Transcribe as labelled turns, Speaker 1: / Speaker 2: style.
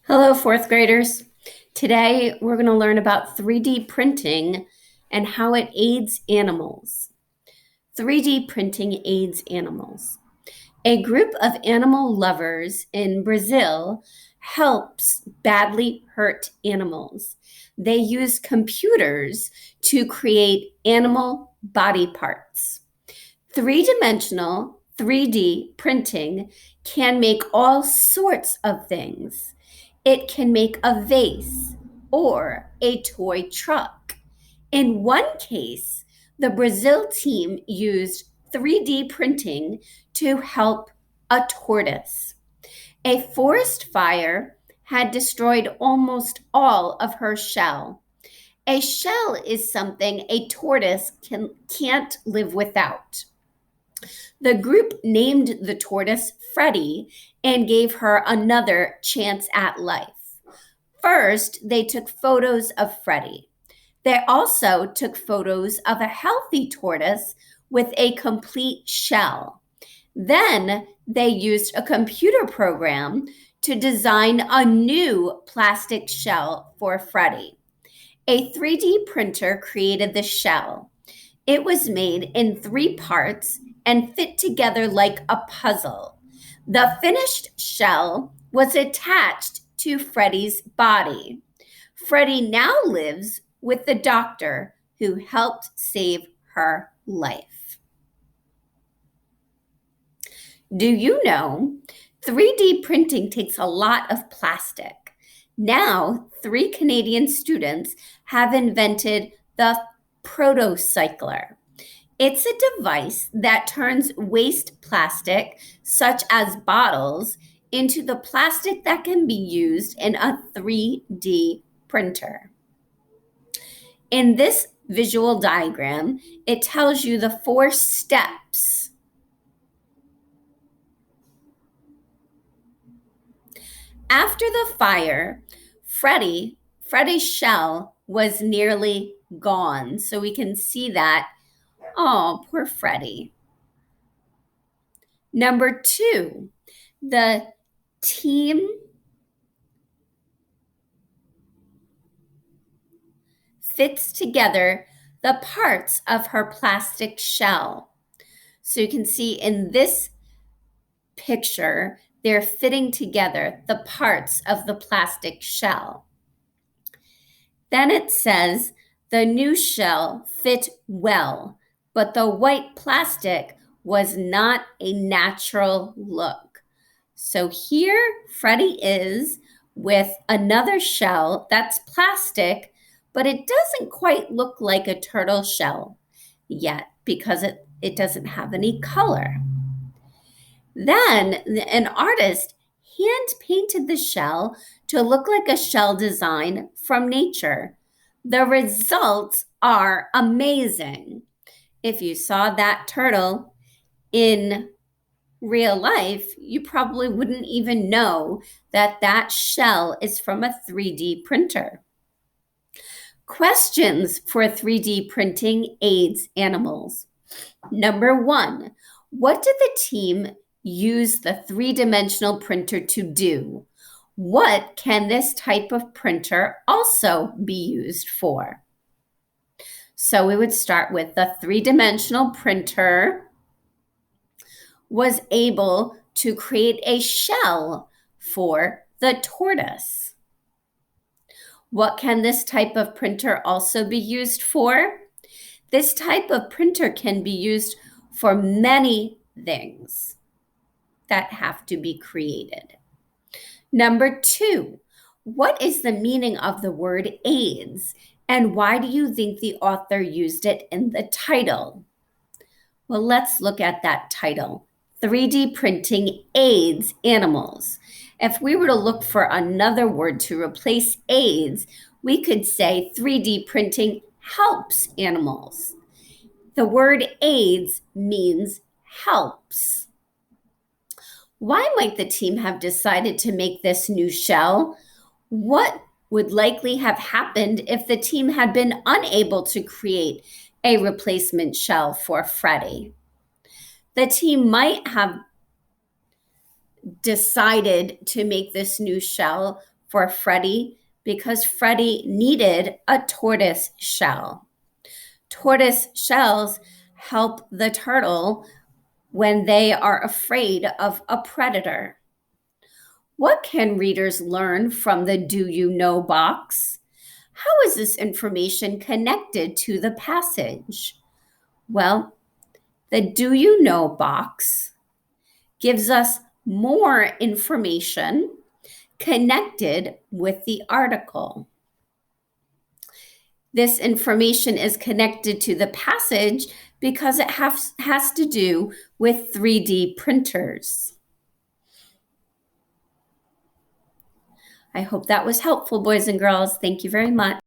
Speaker 1: Hello, fourth graders. Today, we're going to learn about 3D printing and how it aids animals. 3D printing aids animals. A group of animal lovers in Brazil helps badly hurt animals. They use computers to create animal body parts. Three-dimensional 3D printing can make all sorts of things. It can make a vase or a toy truck. In one case, the Brazil team used 3D printing to help a tortoise. A forest fire had destroyed almost all of her shell. A shell is something a tortoise can't live without. The group named the tortoise Freddie and gave her another chance at life. First, they took photos of Freddie. They also took photos of a healthy tortoise with a complete shell. Then they used a computer program to design a new plastic shell for Freddie. A 3D printer created the shell. It was made in 3 parts and fit together like a puzzle. The finished shell was attached to Freddie's body. Freddie now lives with the doctor who helped save her life. Do you know 3D printing takes a lot of plastic? Now, 3 Canadian students have invented the protocycler. It's a device that turns waste plastic, such as bottles, into the plastic that can be used in a 3D printer. In this visual diagram, it tells you the 4 steps. After the fire, Freddie's shell was nearly gone. So we can see that. Oh, poor Freddie. Number 2, the team fits together the parts of her plastic shell. So you can see in this picture, they're fitting together the parts of the plastic shell. Then it says the new shell fit well, but the white plastic was not a natural look. So here Freddie is with another shell that's plastic, but it doesn't quite look like a turtle shell yet because it doesn't have any color. Then an artist hand painted the shell to look like a shell design from nature. The results are amazing. If you saw that turtle in real life, you probably wouldn't even know that that shell is from a 3D printer. Questions for 3D printing aids animals. Number 1, what did the team use the 3-dimensional printer to do? What can this type of printer also be used for? So we would start with the 3-dimensional printer was able to create a shell for the tortoise. What can this type of printer also be used for? This type of printer can be used for many things that have to be created. Number 2, what is the meaning of the word AIDS, and why do you think the author used it in the title? Well, let's look at that title. 3D printing aids animals. If we were to look for another word to replace aids, we could say 3D printing helps animals. The word aids means helps. Why might the team have decided to make this new shell? What would likely have happened if the team had been unable to create a replacement shell for Freddie? The team might have decided to make this new shell for Freddie because Freddie needed a tortoise shell. Tortoise shells help the turtle when they are afraid of a predator. What can readers learn from the Do You Know box? How is this information connected to the passage? Well, the Do You Know box gives us more information connected with the article. This information is connected to the passage because it has to do with 3D printers. I hope that was helpful, boys and girls. Thank you very much.